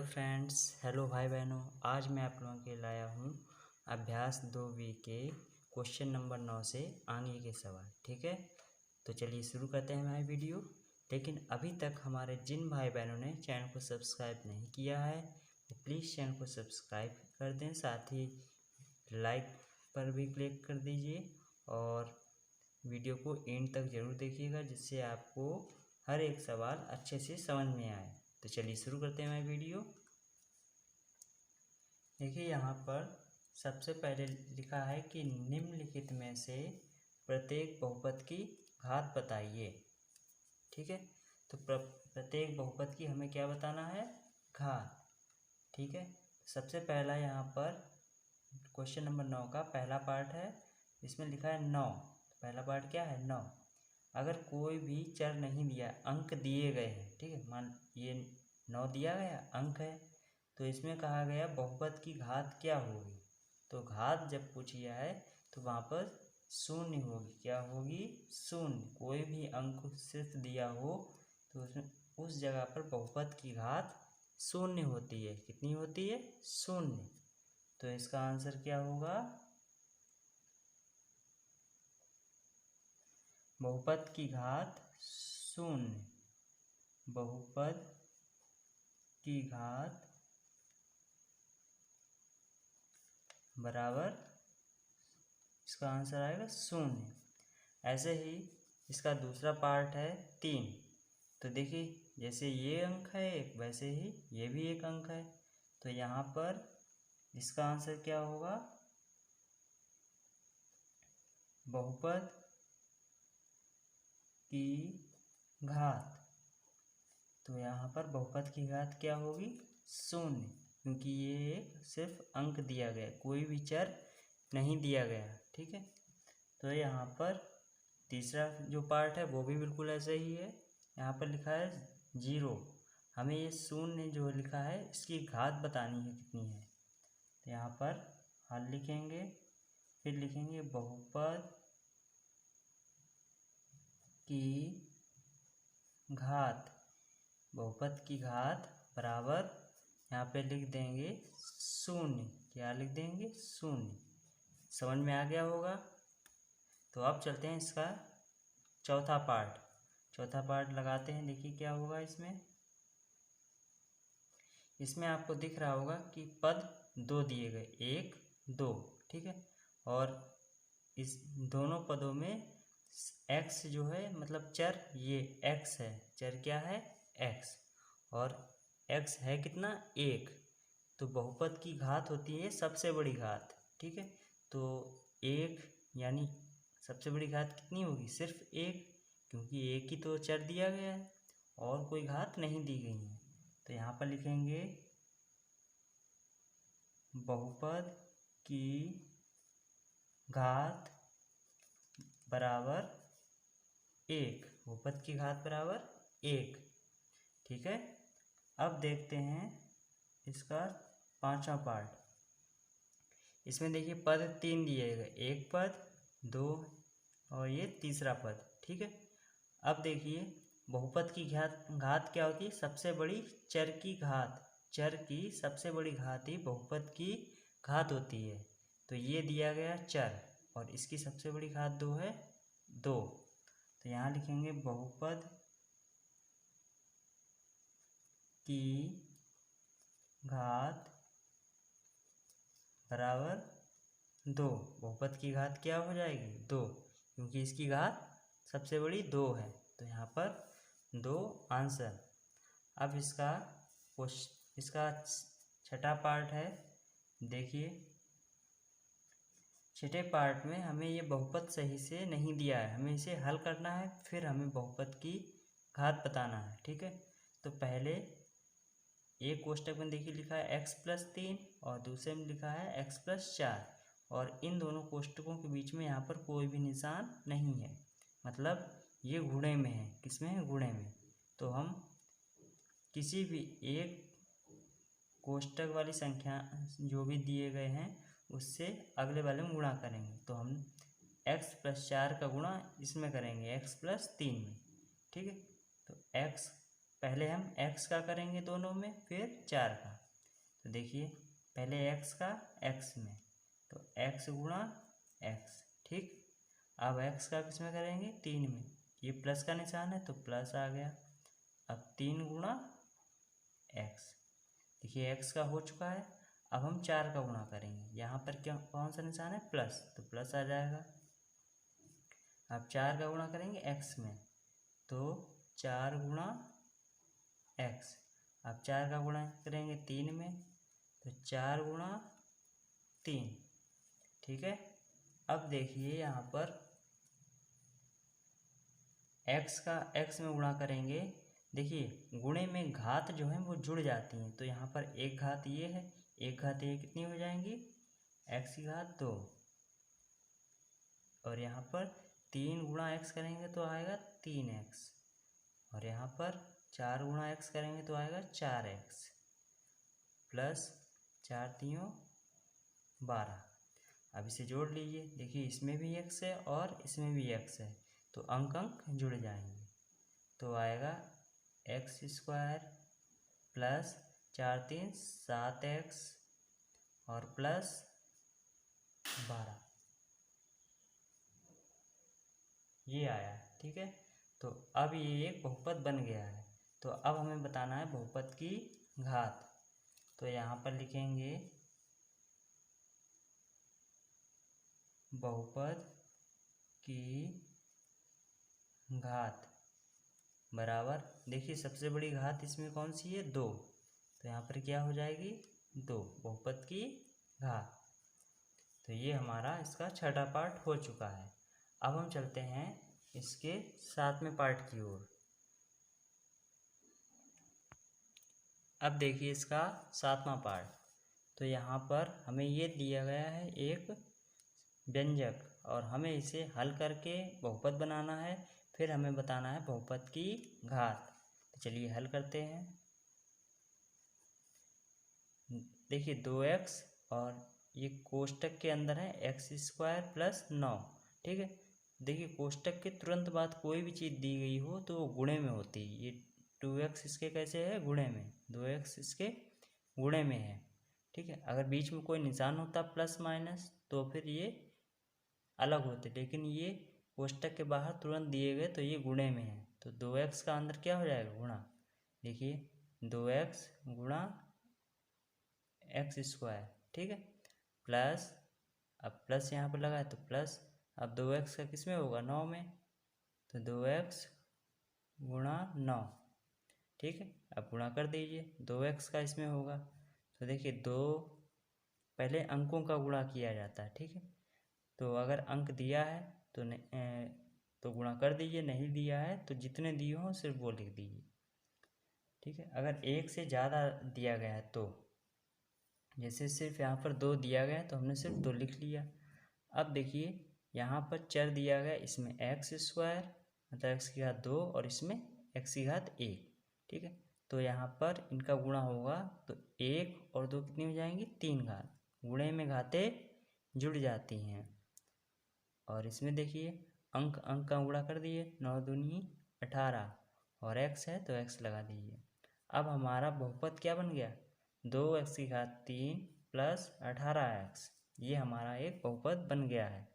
Friends, hello भाई बहनों। आज मैं आप लोगों के लाया हूँ अभ्यास 2B के क्वेश्चन नंबर 9 से आगे के सवाल। ठीक है, तो चलिए शुरू करते हैं हमारी वीडियो। लेकिन अभी तक हमारे जिन भाई बहनों ने चैनल को सब्सक्राइब नहीं किया है वो प्लीज़ चैनल को सब्सक्राइब कर दें, साथ ही लाइक पर भी क्लिक कर दीजिए और वीडियो को एंड तक ज़रूर देखिएगा, जिससे आपको हर एक सवाल अच्छे से समझ में आए। तो चलिए शुरू करते हैं हमारी वीडियो। देखिए यहाँ पर सबसे पहले लिखा है कि निम्नलिखित में से प्रत्येक बहुपद की घात बताइए। ठीक है, तो प्रत्येक बहुपद की हमें क्या बताना है? घात। ठीक है, सबसे पहला यहाँ पर क्वेश्चन नंबर 9 का पहला पार्ट है, इसमें लिखा है 9। पहला पार्ट क्या है? 9। अगर कोई भी चर नहीं दिया, अंक दिए गए हैं, ठीक है, मान ये 9 दिया गया, अंक है, तो इसमें कहा गया बहुपद की घात क्या होगी। तो घात जब पूछी जाए तो वहाँ पर शून्य होगी। क्या होगी? शून्य। कोई भी अंक सिर्फ दिया हो तो उसमें उस जगह पर बहुपद की घात शून्य होती है। कितनी होती है? शून्य। तो इसका आंसर क्या होगा? बहुपद की घात शून्य। बहुपद की घात बराबर, इसका आंसर आएगा शून्य। ऐसे ही इसका दूसरा पार्ट है 3। तो देखिए जैसे ये अंक है एक, वैसे ही ये भी एक अंक है, तो यहाँ पर इसका आंसर क्या होगा? बहुपद की घात। तो यहाँ पर बहुपद की घात क्या होगी? शून्य, क्योंकि ये एक सिर्फ अंक दिया गया, कोई भी चर नहीं दिया गया। ठीक है, तो यहाँ पर तीसरा जो पार्ट है वो भी बिल्कुल ऐसा ही है। यहाँ पर लिखा है 0। हमें ये शून्य जो लिखा है इसकी घात बतानी है कितनी है। तो यहाँ पर हल लिखेंगे, फिर लिखेंगे बहुपद की घात। बहुपद की घात बराबर, यहाँ पे लिख देंगे शून्य। क्या लिख देंगे? शून्य। समझ में आ गया होगा। तो अब चलते हैं इसका चौथा पार्ट। चौथा पार्ट लगाते हैं, देखिए क्या होगा इसमें। इसमें आपको दिख रहा होगा कि पद 2 दिए गए, 1 2। ठीक है, और इस दोनों पदों में x जो है मतलब चर, ये x है। चर क्या है? x। और x है कितना? 1। तो बहुपद की घात होती है सबसे बड़ी घात। ठीक है, तो 1 यानी सबसे बड़ी घात कितनी होगी? सिर्फ 1, क्योंकि 1 ही तो चर दिया गया है और कोई घात नहीं दी गई है। तो यहाँ पर लिखेंगे बहुपद की घात बराबर 1। बहुपद की घात बराबर 1। ठीक है, अब देखते हैं इसका पांचवा पार्ट। इसमें देखिए पद 3 दिए गए, एक पद, 2 और ये तीसरा पद। ठीक है, अब देखिए बहुपद की घात क्या होती है? सबसे बड़ी चर की घात। चर की सबसे बड़ी घात ही बहुपद की घात होती है। तो ये दिया गया चर और इसकी सबसे बड़ी घात 2 है, 2। तो यहाँ लिखेंगे बहुपद की घात बराबर 2। बहुपद की घात क्या हो जाएगी? 2, क्योंकि इसकी घात सबसे बड़ी 2 है। तो यहाँ पर 2 आंसर। अब इसका छठा पार्ट है। देखिए छठे पार्ट में हमें ये बहुपद सही से नहीं दिया है, हमें इसे हल करना है, फिर हमें बहुपद की घात बताना है। ठीक है, तो पहले एक कोष्टक में देखिए लिखा है x+3 और दूसरे में लिखा है x+4, और इन दोनों कोष्टकों के बीच में यहाँ पर कोई भी निशान नहीं है, मतलब ये गुणे में है। किसमें है? गुणे में। तो हम किसी भी एक कोष्टक वाली संख्या जो भी दिए गए हैं उससे अगले वाले में गुणा करेंगे। तो हम x+4 का गुणा इसमें करेंगे x+3 में। ठीक है, तो x पहले हम x का करेंगे दोनों में, फिर 4 का। तो देखिए पहले x का x में, तो x गुणा x, ठीक। अब x का किस में करेंगे, 3 में, ये प्लस का निशान है तो प्लस आ गया। अब 3 गुणा x, देखिए x का हो चुका है। अब हम 4 का गुणा करेंगे, यहाँ पर क्या कौन सा निशान है, प्लस, तो प्लस आ जाएगा। अब 4 का गुणा करेंगे x में, तो 4 गुणा x। अब 4 का गुणा करेंगे 3 में, तो 4 गुणा 3, ठीक है। अब देखिए यहाँ पर x का x में गुणा करेंगे, देखिए गुणे में घात जो है वो जुड़ जाती हैं, तो यहाँ पर एक घात ये है, एक घात ये कितनी हो जाएंगी, x की घात 2, और यहाँ पर 3 गुणा x करेंगे तो आएगा 3x, और यहाँ पर 4 गुणा x करेंगे तो आएगा 4x, प्लस 4 3 12। अब इसे जोड़ लीजिए, देखिए इसमें भी x है और इसमें भी x है, तो अंक अंक जुड़ जाएंगे, तो आएगा x स्क्वायर प्लस 4 3 7x और प्लस 12, ये आया, ठीक है। तो अब ये एक बहुपद बन गया है। तो अब हमें बताना है बहुपद की घात। तो यहाँ पर लिखेंगे बहुपद की घात बराबर, देखिए सबसे बड़ी घात इसमें कौन सी है, 2, तो यहाँ पर क्या हो जाएगी, 2 बहुपद की घात। तो ये हमारा इसका छठा पार्ट हो चुका है। अब हम चलते हैं इसके 7वें पार्ट की ओर। अब देखिए इसका 7वां पार्ट। तो यहाँ पर हमें ये दिया गया है एक व्यंजक, और हमें इसे हल करके बहुपद बनाना है, फिर हमें बताना है बहुपद की घात। तो चलिए हल करते हैं। देखिए 2x, और ये कोष्टक के अंदर है x स्क्वायर प्लस 9, ठीक है। देखिए कोष्टक के तुरंत बाद कोई भी चीज़ दी गई हो तो वो गुणे में होती है। ये 2x इसके कैसे है, गुणे में, 2x इसके गुणे में है, ठीक है। अगर बीच में कोई निशान होता प्लस माइनस तो फिर ये अलग होते, लेकिन ये कोष्टक के बाहर तुरंत दिए गए तो ये गुणे में है। तो 2x का अंदर क्या हो जाएगा, गुणा। देखिए 2x गुणा x स्क्वायर, ठीक है, प्लस, अब प्लस यहाँ पर लगा है तो प्लस, अब 2x का किस में होगा, 9 में, तो 2x गुणा 9, ठीक है। अब गुणा कर दीजिए, 2x का इसमें होगा, तो देखिए 2 पहले अंकों का गुणा किया जाता है, ठीक है। तो अगर अंक दिया है तो गुणा कर दीजिए, नहीं दिया है तो जितने दिए हों सिर्फ वो लिख दीजिए, ठीक है। अगर एक से ज़्यादा दिया गया है तो, जैसे सिर्फ यहाँ पर 2 दिया गया है तो हमने सिर्फ 2 लिख लिया। अब देखिए यहाँ पर चर दिया गया, इसमें x स्क्वायर मतलब x की घात 2 और इसमें x की घात 1, ठीक है। तो यहाँ पर इनका गुणा होगा तो 1 और 2 कितनी हो जाएंगी, 3 घात। गुणे में घातें जुड़ जाती हैं। और इसमें देखिए अंक अंक का गुणा कर दिए, 9 दूनी 18, और x है तो x लगा दीजिए। अब हमारा बहुपद क्या बन गया, 2x की घात 3 प्लस 18x, ये हमारा एक बहुपद बन गया है।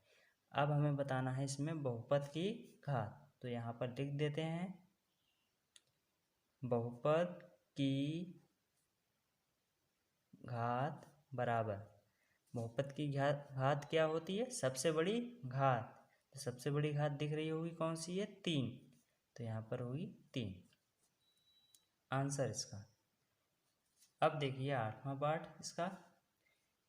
अब हमें बताना है इसमें बहुपद की घात। तो यहाँ पर लिख देते हैं बहुपद की घात बराबर, बहुपद की घात क्या होती है, सबसे बड़ी घात। तो सबसे बड़ी घात दिख रही होगी कौन सी है, 3, तो यहाँ पर होगी 3 आंसर इसका। अब देखिए 8वां पार्ट इसका।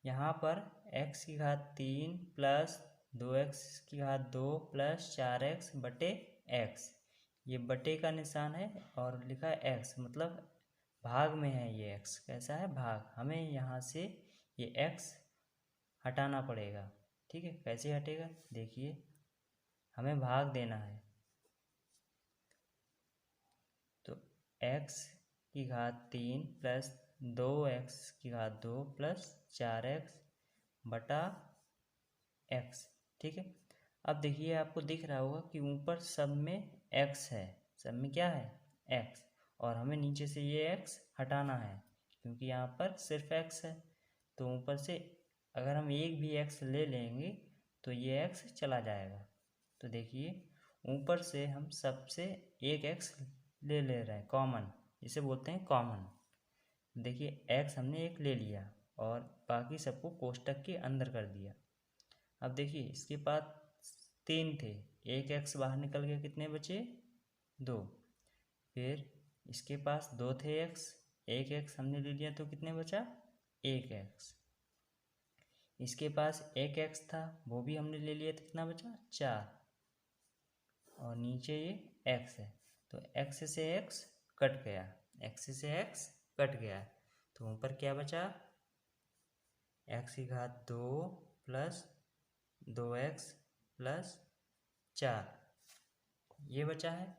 यहाँ पर x की घात 3 प्लस 2x की घात 2 प्लस 4x बटे x, ये बटे का निशान है और लिखा है x, मतलब भाग में है ये x, कैसा है, भाग। हमें यहाँ से ये x हटाना पड़ेगा, ठीक है। कैसे हटेगा, देखिए हमें भाग देना है, तो x की घात 3 प्लस 2x की घात 2 प्लस 4x बटा x, ठीक है। अब देखिए आपको दिख रहा होगा कि ऊपर सब में x है, सब में क्या है, x, और हमें नीचे से ये x हटाना है क्योंकि यहाँ पर सिर्फ x है। तो ऊपर से अगर हम एक भी x ले लेंगे तो ये x चला जाएगा। तो देखिए ऊपर से हम सबसे एक x ले रहे हैं कॉमन, इसे बोलते हैं कॉमन। देखिए x हमने एक ले लिया और बाकी सबको कोष्टक के अंदर कर दिया। अब देखिए इसके पास 3 थे, एक x बाहर निकल गया, कितने बचे 2। फिर इसके पास 2 थे x, एक x हमने ले लिया तो कितने बचा 1x। इसके पास एक x था वो भी हमने ले लिया तो कितना बचा 4। और नीचे ये x है तो x से x कट गया, x से x कट गया। तो ऊपर क्या बचा x की घात 2 प्लस 2x प्लस 4, ये बचा है।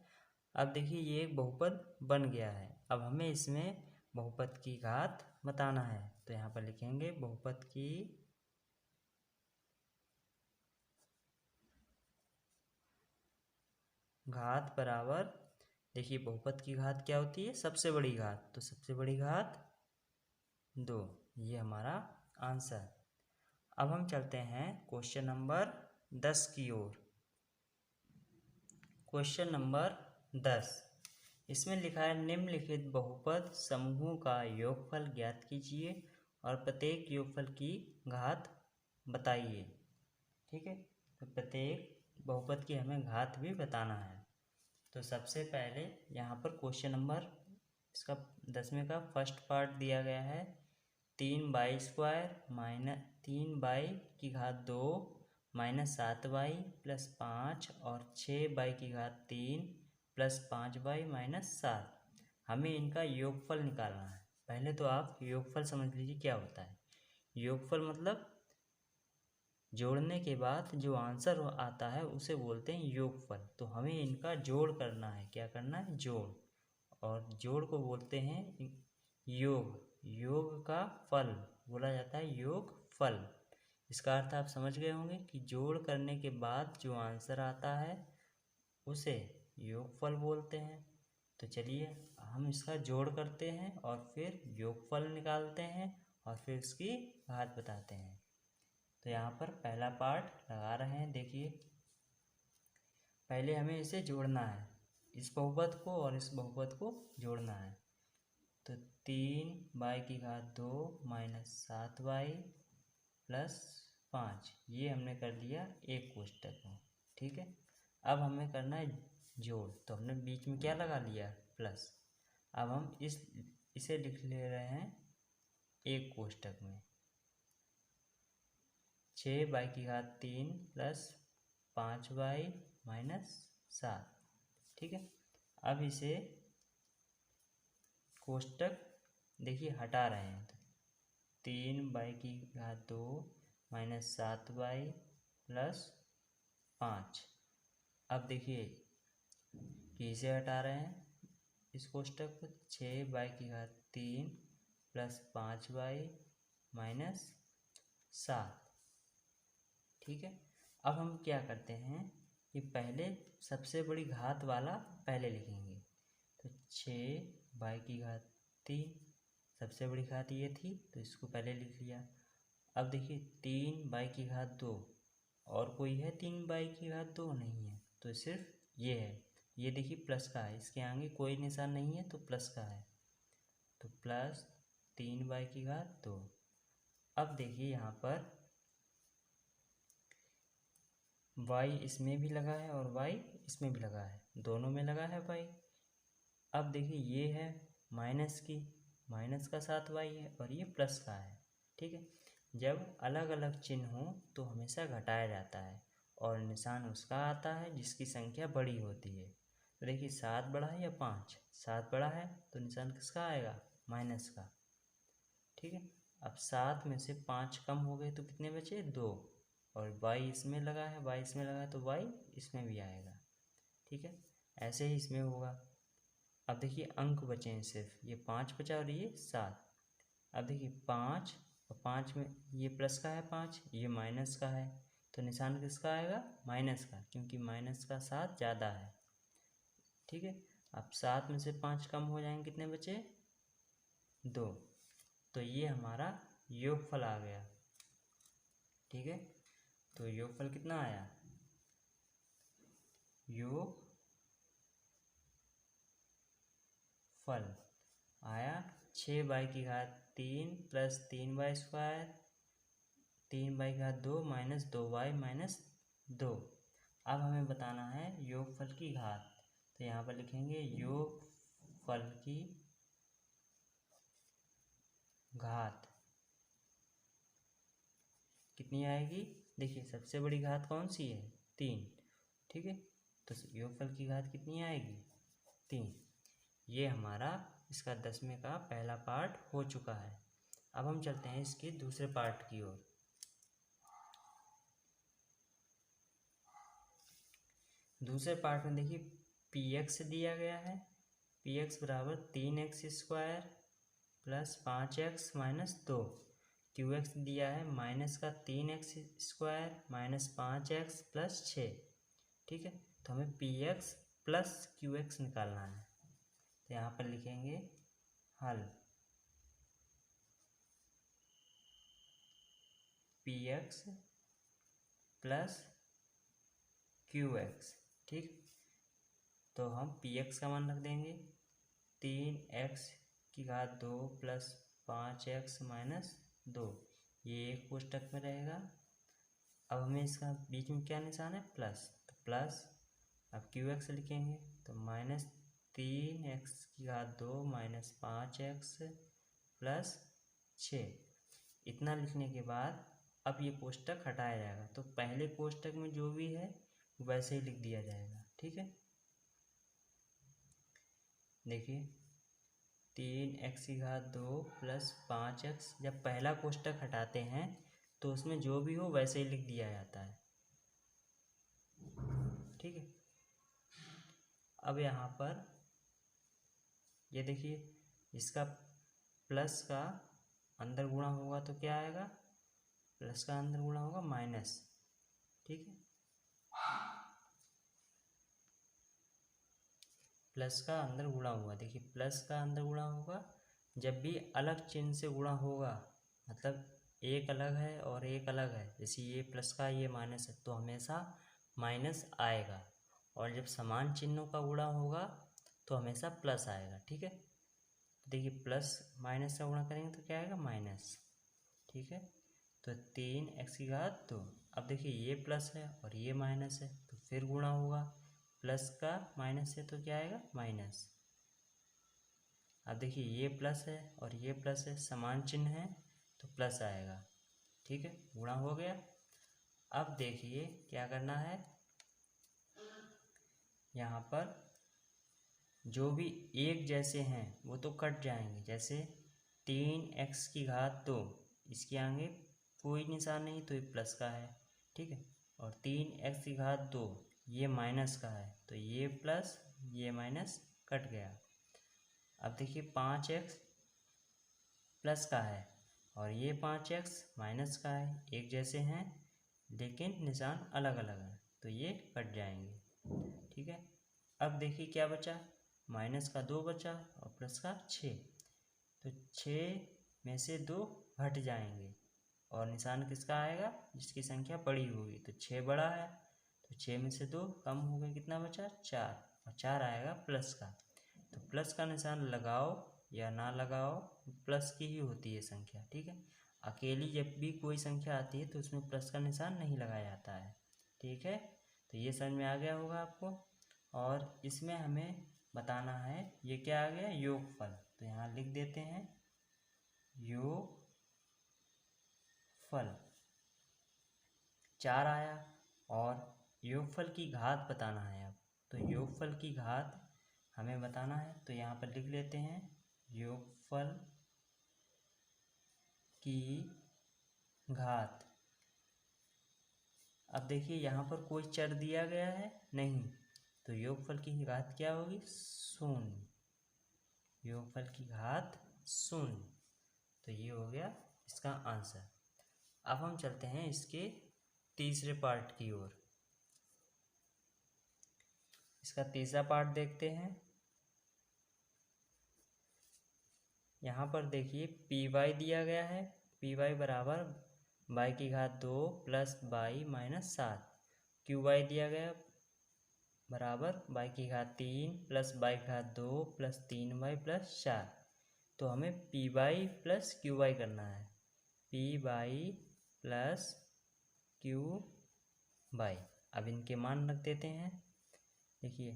अब देखिए ये एक बहुपद बन गया है। अब हमें इसमें बहुपद की घात बताना है तो यहाँ पर लिखेंगे बहुपद की घात बराबर, देखिए बहुपद की घात क्या होती है सबसे बड़ी घात, तो सबसे बड़ी घात 2, ये हमारा आंसर। अब हम चलते हैं क्वेश्चन नंबर 10 की ओर। क्वेश्चन नंबर 10, इसमें लिखा है निम्नलिखित बहुपद समूहों का योगफल ज्ञात कीजिए और प्रत्येक योगफल की घात बताइए। ठीक है, तो प्रत्येक बहुपद की हमें घात भी बताना है। तो सबसे पहले यहाँ पर क्वेश्चन नंबर इसका 10वें का फर्स्ट पार्ट दिया गया है 3y² माइनस 3y की घात 2 माइनस 7y प्लस 5 और 6y की घात 3 प्लस 5y माइनस 7। हमें इनका योगफल निकालना है। पहले तो आप योगफल समझ लीजिए क्या होता है। योगफल मतलब जोड़ने के बाद जो आंसर आता है उसे बोलते हैं योगफल। तो हमें इनका जोड़ करना है, क्या करना है जोड़, और जोड़ को बोलते हैं योग। योग का फल बोला जाता है योग फल। इसका अर्थ आप समझ गए होंगे कि जोड़ करने के बाद जो आंसर आता है उसे योगफल बोलते हैं। तो चलिए हम इसका जोड़ करते हैं और फिर योगफल निकालते हैं और फिर उसकी घात बताते हैं। तो यहाँ पर पहला पार्ट लगा रहे हैं। देखिए पहले हमें इसे जोड़ना है, इस बहुपद को और इस बहुपद को जोड़ना है। तो 3y की घात 2 माइनस 7y प्लस 5, ये हमने कर दिया एक कोष्टक में। ठीक है, अब हमें करना है जोड़, तो हमने बीच में क्या लगा लिया प्लस। अब हम इसे लिख ले रहे हैं एक कोष्टक में 6y की घात 3 प्लस 5y माइनस 7। ठीक है, अब इसे कोष्टक देखिए हटा रहे हैं तो 3y की घात 2 माइनस 7y प्लस 5। अब देखिए कि इसे हटा रहे हैं इस कोष्टक को 6y की घात 3 प्लस 5y माइनस 7। ठीक है, अब हम क्या करते हैं कि पहले सबसे बड़ी घात वाला पहले लिखेंगे। तो 6y की घात 3 सबसे बड़ी घात ये थी तो इसको पहले लिख लिया। अब देखिए 3y की घात 2, और कोई है 3y की घात 2 नहीं है तो सिर्फ ये है। ये देखिए प्लस का है, इसके आगे कोई निशान नहीं है तो प्लस का है, तो प्लस 3y की घात 2। अब देखिए यहाँ पर y इसमें भी लगा है और y इसमें भी लगा है, दोनों में लगा है y। अब देखिए ये है माइनस की, माइनस का साथ y है और ये प्लस का है। ठीक है, जब अलग अलग चिन्ह हो तो हमेशा घटाया जाता है और निशान उसका आता है जिसकी संख्या बड़ी होती है। तो देखिए 7 बड़ा है या 5, 7 बड़ा है तो निशान किसका आएगा माइनस का। ठीक है, अब 7 में से 5 कम हो गए तो कितने बचे 2, और y इसमें लगा है, y इसमें लगा है तो y इसमें भी आएगा। ठीक है, ऐसे ही इसमें होगा। अब देखिए अंक बचे हैं सिर्फ, ये 5 बचा और ये 7। अब देखिए 5 और 5 में ये प्लस का है 5, ये माइनस का है, तो निशान किसका आएगा माइनस का, क्योंकि माइनस का 7 ज़्यादा है। ठीक है, अब 7 में से 5 कम हो जाएंगे, कितने बचे? 2। तो ये हमारा योगफल आ गया। ठीक है, तो योगफल कितना आया? योगफल आया 6/3 plus 3y² 3/2 minus 2y minus 2। अब हमें बताना है योगफल की घात, तो यहाँ पर लिखेंगे योगफल की घात कितनी आएगी? देखिए सबसे बड़ी घात कौन सी है? 3। ठीक है, तो योगफल की घात कितनी आएगी? 3। ये हमारा इसका 10वें का पहला पार्ट हो चुका है। अब हम चलते हैं इसके दूसरे पार्ट की ओर। दूसरे पार्ट में देखिए px दिया गया है, px बराबर 3x² plus 5x minus 2। qx दिया है माइनस का 3x² माइनस 5x प्लस 6। ठीक है, तो हमें px प्लस qx निकालना है, तो यहाँ पर लिखेंगे हल px प्लस qx। ठीक, तो हम px का मान रख देंगे 3x² प्लस 5x माइनस 2, ये एक कोष्टक में रहेगा। अब हमें इसका बीच में क्या निशान है? प्लस, तो प्लस। अब qx लिखेंगे तो minus 3x² minus 5x plus 6। इतना लिखने के बाद अब ये कोष्टक हटाया जाएगा, तो पहले कोष्टक में जो भी है वैसे ही लिख दिया जाएगा। ठीक है, देखिए 3x² प्लस 5x, जब पहला कोष्टक हटाते हैं तो उसमें जो भी हो वैसे ही लिख दिया जाता है। ठीक है, अब यहाँ पर ये देखिए इसका प्लस का अंदर गुणा होगा तो क्या आएगा? प्लस का अंदर गुणा होगा माइनस। ठीक है, प्लस का अंदर गुणा होगा, देखिए प्लस का अंदर गुणा होगा जब भी अलग चिन्ह से गुणा होगा, मतलब एक अलग है और एक अलग है, जैसे ये प्लस का ये माइनस है, तो हमेशा माइनस आएगा। और जब समान चिन्हों का गुणा होगा तो हमेशा प्लस आएगा। ठीक है, देखिए प्लस माइनस का गुणा करेंगे तो क्या आएगा? माइनस। ठीक है, तो 3x²। अब देखिए ये प्लस है और ये माइनस है, तो फिर गुणा होगा, प्लस का माइनस है तो क्या आएगा? माइनस। अब देखिए ये प्लस है और ये प्लस है, समान चिन्ह है तो प्लस आएगा। ठीक है, गुणा हो गया। अब देखिए क्या करना है, यहाँ पर जो भी एक जैसे हैं वो तो कट जाएंगे, जैसे 3x², इसके आगे कोई निशान नहीं तो ये प्लस का है। ठीक है, और 3x², ये माइनस का है तो ये प्लस ये माइनस कट गया। अब देखिए 5x प्लस का है और ये 5x माइनस का है, एक जैसे हैं लेकिन निशान अलग अलग है तो ये कट जाएंगे। ठीक है, अब देखिए क्या बचा? माइनस का 2 बचा और प्लस का 6, तो 6 में से 2 घट जाएंगे और निशान किसका आएगा? जिसकी संख्या बड़ी होगी, तो 6 बड़ा है तो 6 में से 2 कम हो गए, कितना बचा? 4, और 4 आएगा प्लस का। तो प्लस का निशान लगाओ या ना लगाओ, प्लस की ही होती है संख्या। ठीक है, अकेली जब भी कोई संख्या आती है तो उसमें प्लस का निशान नहीं लगाया जाता है। ठीक है, तो ये समझ में आ गया होगा आपको। और इसमें हमें बताना है ये क्या आ गया? योगफल। तो यहाँ लिख देते हैं योगफल 4 आया, और योगफल की घात बताना है। अब तो योगफल की घात हमें बताना है, तो यहाँ पर लिख लेते हैं योगफल की घात। अब देखिए यहाँ पर कोई चर दिया गया है नहीं, तो योगफल की घात क्या होगी? 0। योगफल की घात 0। तो ये हो गया इसका आंसर। अब हम चलते हैं इसके तीसरे पार्ट की ओर। इसका तीसरा पार्ट देखते हैं। यहाँ पर देखिए पी वाई दिया गया है, पी वाई बराबर वाई की घात 2 plus y minus 7। Q y दिया गया बराबर वाई की घात 3 प्लस वाई की घात 2 प्लस 3y प्लस 4। तो हमें p y plus q y करना है, p y plus q y. अब इनके मान रख देते हैं। देखिए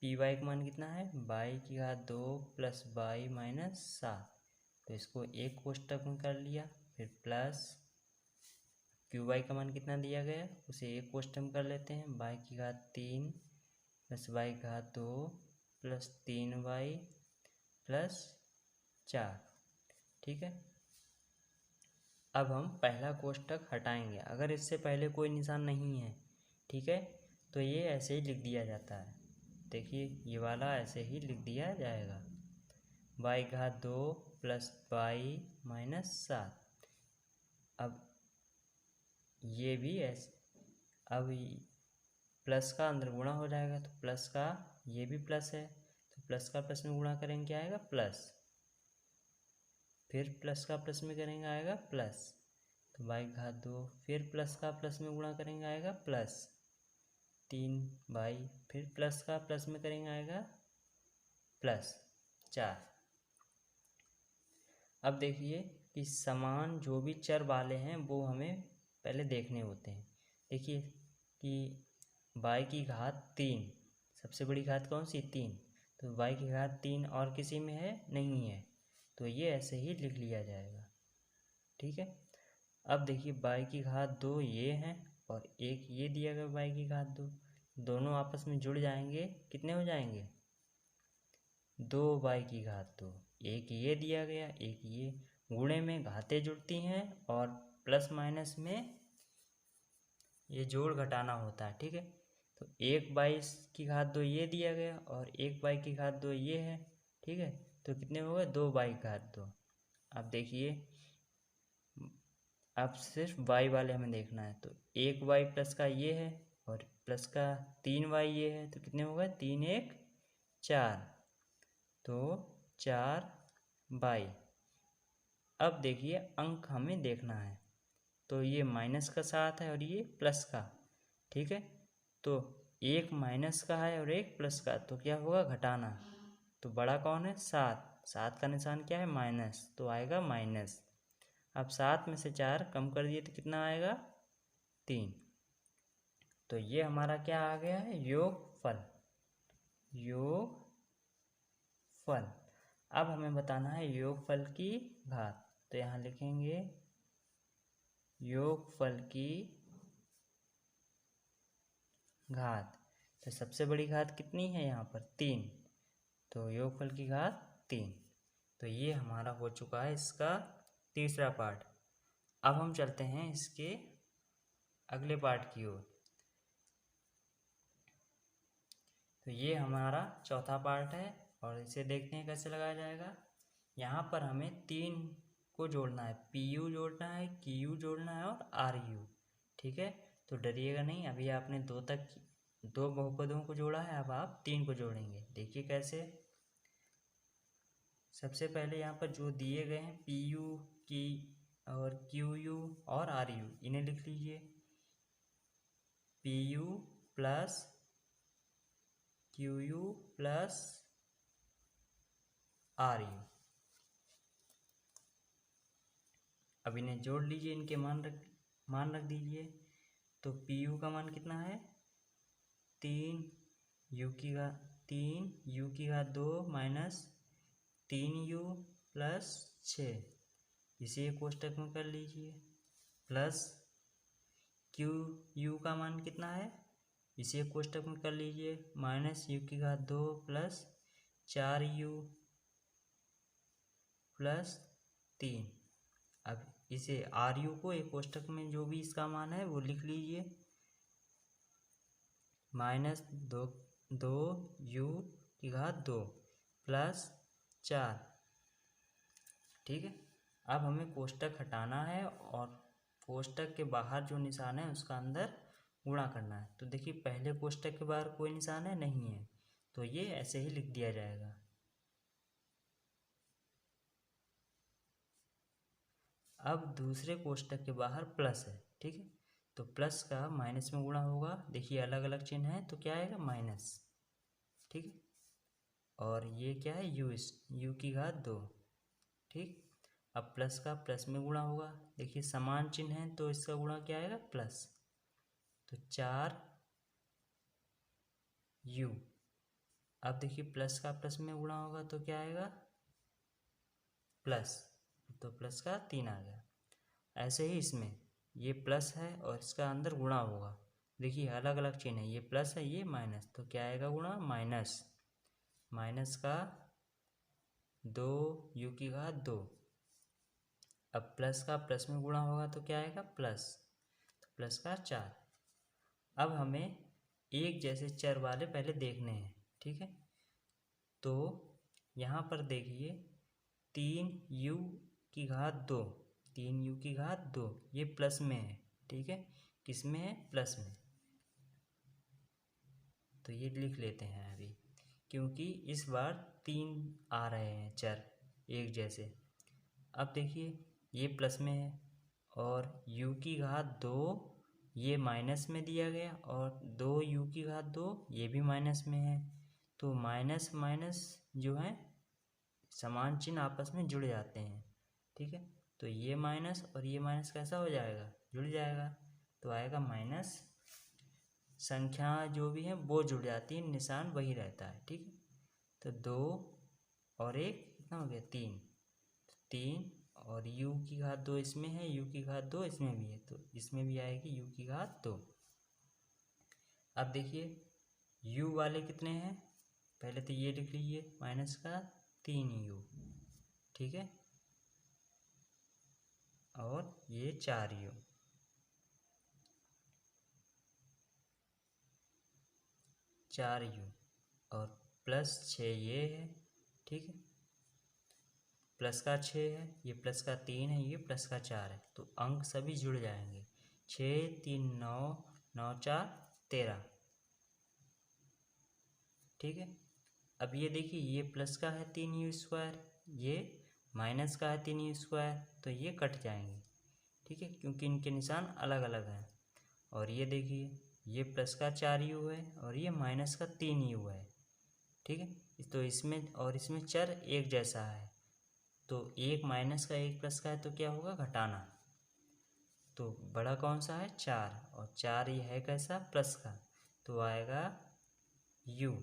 पी वाई का मान कितना है, वाई की घात 2 प्लस वाई माइनस 7। तो इसको एक कोष्टक में कर लिया, फिर प्लस क्यू वाई का मान कितना दिया गया उसे एक कोष्टक में कर लेते हैं, वाई की घात 3 प्लस वाई की घात 2 प्लस 3y प्लस 4। ठीक है। अब हम पहला कोष्टक हटाएंगे, अगर इससे पहले कोई निशान नहीं है, ठीक है, तो ये ऐसे ही लिख दिया जाता है। देखिए ये वाला ऐसे ही लिख दिया जाएगा, वाई घात 2 प्लस वाई माइनस 7। अब ये भी ऐसे, अब प्लस का अंदर गुणा हो जाएगा, तो प्लस का ये भी प्लस है, तो प्लस का प्लस में गुणा करेंगे क्या आएगा प्लस, फिर प्लस का प्लस में करेंगे आएगा प्लस, तो वाई घात 2, फिर प्लस का प्लस में गुणा करेंगे आएगा प्लस 3y, फिर प्लस का प्लस में करेंगे आएगा प्लस 4। अब देखिए कि समान जो भी चर वाले हैं वो हमें पहले देखने होते हैं। देखिए कि y की घात 3, सबसे बड़ी घात कौन सी 3, तो y की घात 3 और किसी में है नहीं है, तो ये ऐसे ही लिख लिया जाएगा। ठीक है। अब देखिए y की घात 2 ये है और एक ये दिया गया y की घात 2, दोनों आपस में जुड़ जाएंगे, कितने हो जाएंगे 2y की घात 2, एक ये दिया गया एक ये, गुणे में घातें जुड़ती हैं और प्लस माइनस में ये जोड़ घटाना होता है। ठीक है। तो एक y की घात 2 ये दिया गया और एक y की घात 2 ये है। ठीक है। तो कितने हो गए 2y की घात 2। अब देखिए अब सिर्फ y वाले हमें देखना है, तो एक y प्लस का ये है और प्लस का 3y ये है, तो कितने हो गए 3 1 4, तो 4y। अब देखिए अंक हमें देखना है, तो ये माइनस का 7 है और ये प्लस का। ठीक है। तो एक माइनस का है और एक प्लस का, तो क्या होगा घटाना, तो बड़ा कौन है 7, 7 का निशान क्या है माइनस, तो आएगा माइनस। अब 7 में से 4 कम कर दिए तो कितना आएगा 3। तो ये हमारा क्या आ गया है योगफल, योगफल। अब हमें बताना है योगफल की घात, तो यहाँ लिखेंगे योगफल की घात। तो सबसे बड़ी घात कितनी है यहाँ पर 3, तो योगफल की घात 3। तो ये हमारा हो चुका है इसका तीसरा पार्ट। अब हम चलते हैं इसके अगले पार्ट की ओर। तो ये हमारा चौथा पार्ट है और इसे देखते हैं कैसे लगाया जाएगा। यहाँ पर हमें 3 को जोड़ना है, PU जोड़ना है, QU जोड़ना है और RU। ठीक है। तो डरिएगा नहीं, अभी आपने 2 बहुपदों को जोड़ा है, अब आप 3 को जोड़ेंगे। देखिए कैसे। सबसे पहले यहाँ पर जो दिए गए हैं PU की और QU और RU, इन्हें लिख लीजिए, PU plus QU plus RU। अब इन्हें जोड़ लीजिए, इनके मान रख दीजिए। तो PU का मान कितना है 3 U की घात 2 माइनस 3U प्लस 6, इसे एक कोष्टक में कर लीजिए, प्लस QU का मान कितना है, इसे एक कोष्टक में कर लीजिए, माइनस U की घात 2 प्लस 4U प्लस 3। अब इसे RU को एक कोष्टक में जो भी इसका मान है वो लिख लीजिए, माइनस 2U की घात 2 प्लस 4। ठीक है। अब हमें कोष्टक हटाना है और कोष्टक के बाहर जो निशान है उसका अंदर गुणा करना है। तो देखिए पहले कोष्टक के बाहर कोई निशान है नहीं है, तो ये ऐसे ही लिख दिया जाएगा, अब दूसरे कोष्टक के बाहर प्लस है, ठीक है, तो प्लस का माइनस में गुणा होगा। देखिए अलग अलग चिन्ह है तो क्या आएगा माइनस, ठीक है। और ये क्या है यू की घात 2, ठीक। अब प्लस का प्लस में गुणा होगा। देखिए समान चिन्ह है तो इसका गुणा क्या आएगा प्लस, तो 4u। अब देखिए प्लस का प्लस में गुणा होगा तो क्या आएगा प्लस, तो प्लस का 3 आ गया। ऐसे ही इसमें ये प्लस है और इसका अंदर गुणा होगा। देखिए अलग अलग चिन्ह है, ये प्लस है ये माइनस, तो क्या आएगा गुणा माइनस, माइनस का 2u की घात 2। अब प्लस का प्लस में गुणा होगा तो क्या आएगा प्लस, तो प्लस का 4। अब हमें एक जैसे चर वाले पहले देखने हैं, ठीक है। तो यहाँ पर देखिए 3u की घात 2, 3u की घात 2 ये प्लस में है, ठीक है। किस में है प्लस में, तो ये लिख लेते हैं अभी, क्योंकि इस बार 3 आ रहे हैं चर एक जैसे। अब देखिए ये प्लस में है और u की घात 2 ये माइनस में दिया गया और 2u की घात 2 ये भी माइनस में है। तो माइनस माइनस जो है समान चिन्ह आपस में जुड़ जाते हैं, ठीक है। तो ये माइनस और ये माइनस कैसा हो जाएगा जुड़ जाएगा, तो आएगा माइनस। संख्या जो भी है वो जुड़ जाती है, निशान वही रहता है, ठीक है। तो 2 और 1 कितना हो गया 3, 3 और u की घात 2 इसमें है, u की घात 2 इसमें भी है, तो इसमें भी आएगी u की घात 2। अब देखिए u वाले कितने हैं, पहले तो ये लिख लीजिए माइनस का 3u, ठीक है, और ये 4u, और प्लस 6 ये है, ठीक है। प्लस का 6 है, ये प्लस का 3 है, ये प्लस का 4 है, तो अंक सभी जुड़ जाएंगे। 6 3 9, 9 4 13, ठीक है। अब ये देखिए ये प्लस का है 3u², ये माइनस का है 3u², तो ये कट जाएंगे, ठीक है, क्योंकि इनके निशान अलग अलग हैं। और ये देखिए ये प्लस का 4u है और ये माइनस का 3u है, ठीक है। तो इसमें और इसमें चर एक जैसा है, तो एक माइनस का एक प्लस का है तो क्या होगा घटाना, तो बड़ा कौन सा है 4, और 4 ये है कैसा प्लस का, तो आएगा u,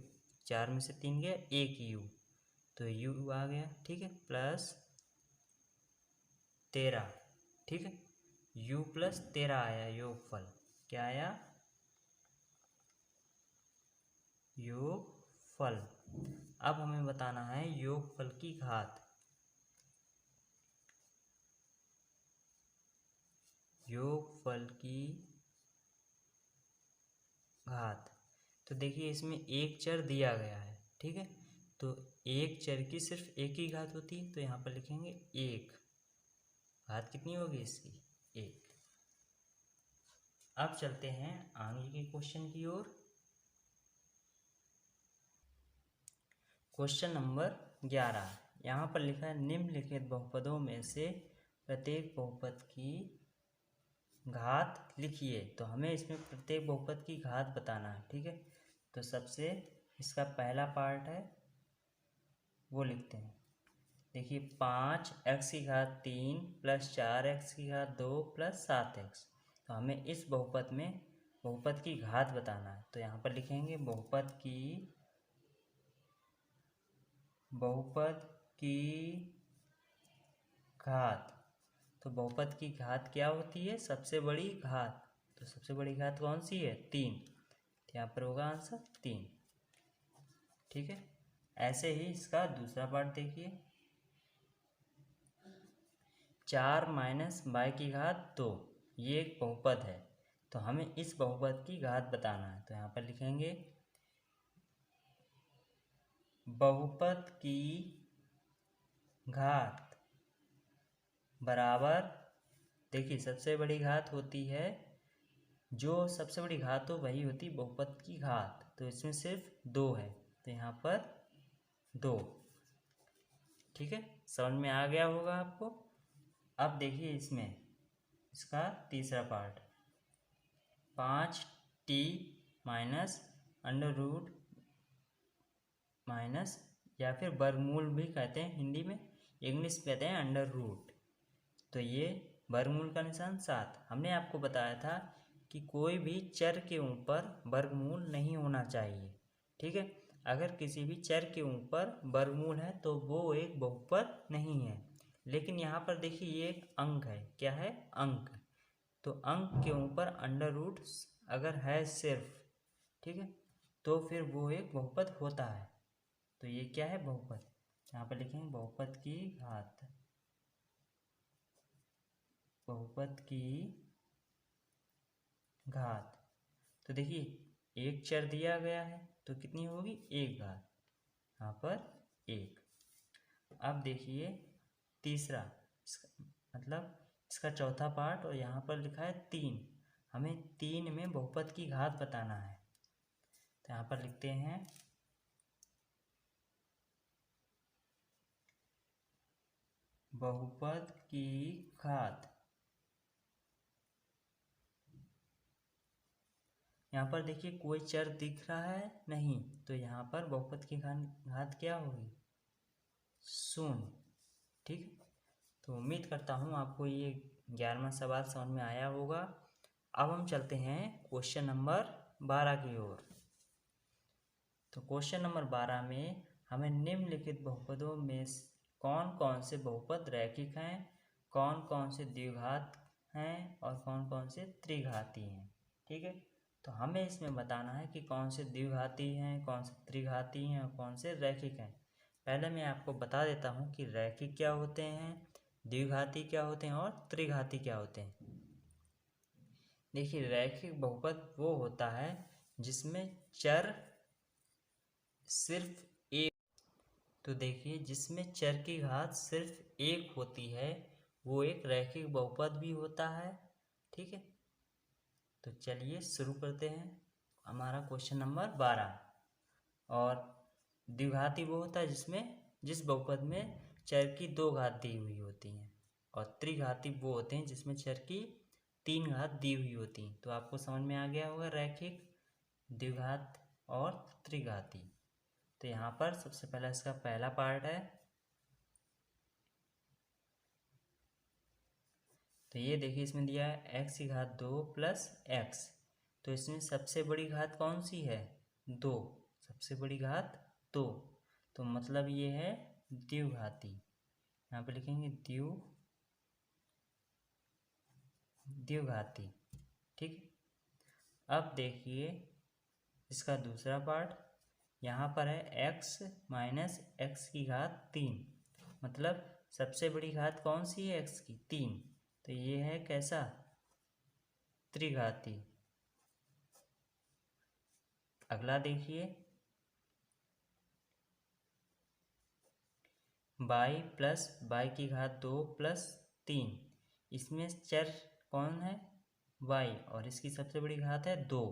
4 में से 3 गया 1u, तो u आ गया, ठीक है, प्लस 13, ठीक है। u प्लस 13 आया योगफल, क्या आया योगफल। अब हमें बताना है योगफल की घात, योगफल की घात। तो देखिए इसमें एक चर दिया गया है, ठीक है, तो एक चर की सिर्फ एक ही घात होती है, तो यहाँ पर लिखेंगे 1, घात कितनी होगी इसकी 1। अब चलते हैं आगे के क्वेश्चन की ओर। क्वेश्चन नंबर 11, यहाँ पर लिखा है निम्नलिखित बहुपदों में से प्रत्येक बहुपद की घात लिखिए। तो हमें इसमें प्रत्येक बहुपद की घात बताना है, ठीक है। तो सबसे इसका पहला पार्ट है वो लिखते हैं। देखिए 5x की घात 3 प्लस 4x की घात 2 प्लस 7x, तो हमें इस बहुपद में बहुपद की घात बताना है। तो यहाँ पर लिखेंगे बहुपद की घात। तो बहुपद की घात क्या होती है सबसे बड़ी घात, तो सबसे बड़ी घात कौन सी है 3, तो यहाँ पर होगा आंसर 3, ठीक है। ऐसे ही इसका दूसरा पार्ट देखिए 4 माइनस y की घात 2, ये एक बहुपद है, तो हमें इस बहुपद की घात बताना है। तो यहाँ पर लिखेंगे बहुपद की घात बराबर, देखिए सबसे बड़ी घात होती है, जो सबसे बड़ी घात हो वही होती बहुपद की घात, तो इसमें सिर्फ 2 है, तो यहाँ पर 2, ठीक है। समझ में आ गया होगा आपको। अब देखिए इसमें इसका तीसरा part 5t minus under root minus या फिर वर्गमूल भी कहते हैं हिंदी में, इंग्लिश में कहते हैं अंडर रूट। तो ये वर्गमूल का निशान 7। हमने आपको बताया था कि कोई भी चर के ऊपर वर्गमूल नहीं होना चाहिए, ठीक है। अगर किसी भी चर के ऊपर वर्गमूल है तो वो एक बहुपद नहीं है। लेकिन यहाँ पर देखिए ये एक अंक है, क्या है? अंक। तो अंक के ऊपर अंडर रूट अगर है सिर्फ, ठीक है, तो फिर वो एक बहुपद होता है। तो ये क्या है? बहुपद। यहाँ पर लिखेंगे बहुपद की घात, बहुपद की घात। तो देखिए एक चर दिया गया है तो कितनी होगी? एक घात, यहाँ पर एक। अब देखिए तीसरा, मतलब इसका चौथा पार्ट, और यहाँ पर लिखा है 3। हमें 3 में बहुपद की घात बताना है। तो यहाँ पर लिखते हैं बहुपद की घात। यहाँ पर देखिए कोई चर दिख रहा है नहीं, तो यहाँ पर बहुपद की घात क्या होगी? 0, ठीक। तो उम्मीद करता हूँ आपको ये 11वां सवाल समझ में आया होगा। अब हम चलते हैं क्वेश्चन नंबर 12 की ओर। तो क्वेश्चन नंबर 12 में हमें निम्नलिखित बहुपदों में कौन कौन से बहुपद रैखिक हैं, कौन कौन से द्विघात हैं और कौन कौन से त्रिघाती हैं, ठीक है। तो हमें इसमें बताना है कि कौन से द्विघाती हैं, कौन से त्रिघाती हैं और कौन से रैखिक हैं। पहले मैं आपको बता देता हूँ कि रैखिक क्या होते हैं, द्विघाती क्या होते हैं और त्रिघाती क्या होते हैं। देखिए रैखिक बहुपद वो होता है जिसमें चर सिर्फ एक, तो देखिए जिसमें चर की घात सिर्फ एक होती है वो एक रैखिक बहुपद भी होता है, ठीक है। तो चलिए शुरू करते हैं हमारा क्वेश्चन नंबर 12। और द्विघाती वो होता है जिस बहुपद में चर की 2 घात दी हुई होती हैं, और त्रिघाती वो होते हैं जिसमें चर की 3 घात दी हुई होती हैं। तो आपको समझ में आ गया होगा रैखिक, द्विघात और त्रिघाती। तो यहाँ पर सबसे पहला इसका पहला पार्ट है। तो ये देखिए इसमें दिया है x की घात 2 प्लस x। तो इसमें सबसे बड़ी घात कौन सी है? 2। सबसे बड़ी घात 2, तो मतलब ये है द्विघाती। यहाँ पे लिखेंगे द्विघाती, ठीक। अब देखिए इसका दूसरा पार्ट, यहाँ पर है x माइनस एक्स की घात 3, मतलब सबसे बड़ी घात कौन सी है? x की 3। तो ये है कैसा? त्रिघाती। अगला देखिए y प्लस y की घात 2 प्लस 3। इसमें चर कौन है? y, और इसकी सबसे बड़ी घात है 2।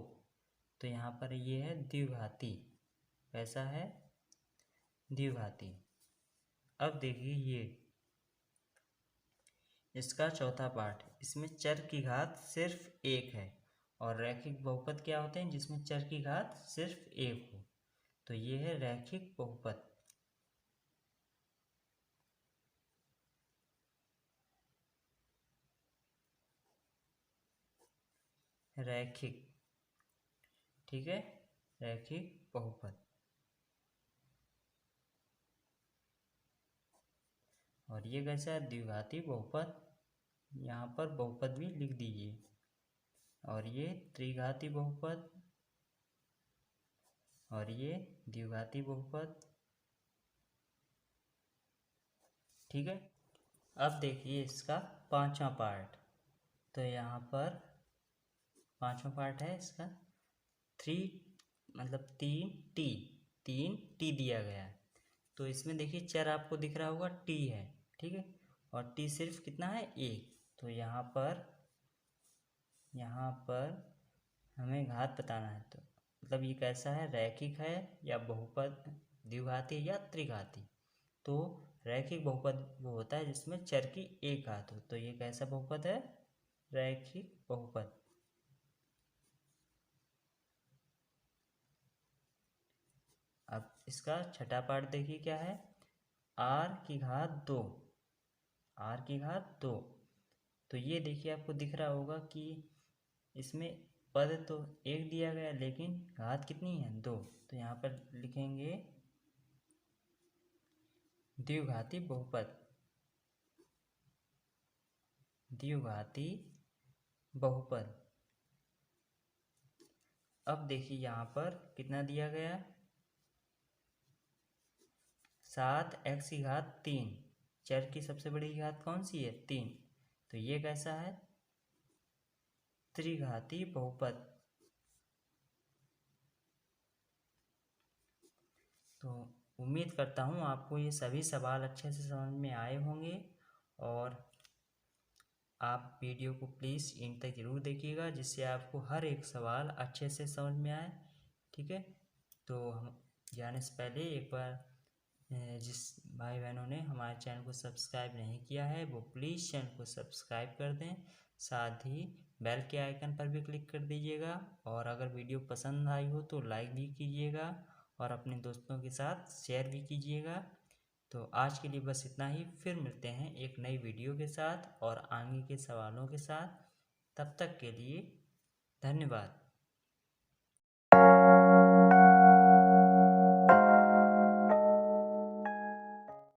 तो यहाँ पर ये है द्विघाती। कैसा है? द्विघाती। अब देखिए ये इसका चौथा पार्ट, इसमें चर की घात सिर्फ 1 है, और रैखिक बहुपद क्या होते हैं? जिसमें चर की घात सिर्फ 1 हो। तो ये है रैखिक बहुपद। रैखिक, ठीक है, रैखिक बहुपद। और ये कैसा है? द्विघाती बहुपद। यहाँ पर बहुपद भी लिख दीजिए। और ये त्रिघाती बहुपद, और ये द्विघाती बहुपद, ठीक है। अब देखिए इसका पांचवा पार्ट। तो यहाँ पर पांचवा पार्ट है इसका 3, मतलब 3t दिया गया है। तो इसमें देखिए चर आपको दिख रहा होगा t है, ठीक है, और t सिर्फ कितना है? 1। तो यहाँ पर हमें घात बताना है। तो मतलब ये कैसा है? रैखिक है या बहुपद, द्विघाती या त्रिघाती? तो रैखिक बहुपद वो होता है जिसमें चर की एक घात हो। तो ये कैसा बहुपद है? रैखिक बहुपद। अब इसका छठा पार्ट देखिए क्या है, r की घात 2, r की घात 2। तो ये देखिए आपको दिख रहा होगा कि इसमें पद तो एक दिया गया लेकिन घात कितनी है? 2। तो यहाँ पर लिखेंगे द्विघाती बहुपद, द्विघाती बहुपद। अब देखिए यहाँ पर कितना दिया गया, 7x की घात 3। चर की सबसे बड़ी घात कौन सी है? 3। तो ये कैसा है? त्रिघाती बहुपद। तो उम्मीद करता हूँ आपको ये सभी सवाल अच्छे से समझ में आए होंगे, और आप वीडियो को प्लीज़ इन तक ज़रूर देखिएगा जिससे आपको हर एक सवाल अच्छे से समझ में आए। ठीक है, तो हम जाने से पहले एक बार जिस भाई बहनों ने हमारे चैनल को सब्सक्राइब नहीं किया है वो प्लीज़ चैनल को सब्सक्राइब कर दें, साथ ही बेल के आइकन पर भी क्लिक कर दीजिएगा, और अगर वीडियो पसंद आई हो तो लाइक भी कीजिएगा और अपने दोस्तों के साथ शेयर भी कीजिएगा। तो आज के लिए बस इतना ही, फिर मिलते हैं एक नई वीडियो के साथ और आगे के सवालों के साथ। तब तक के लिए धन्यवाद।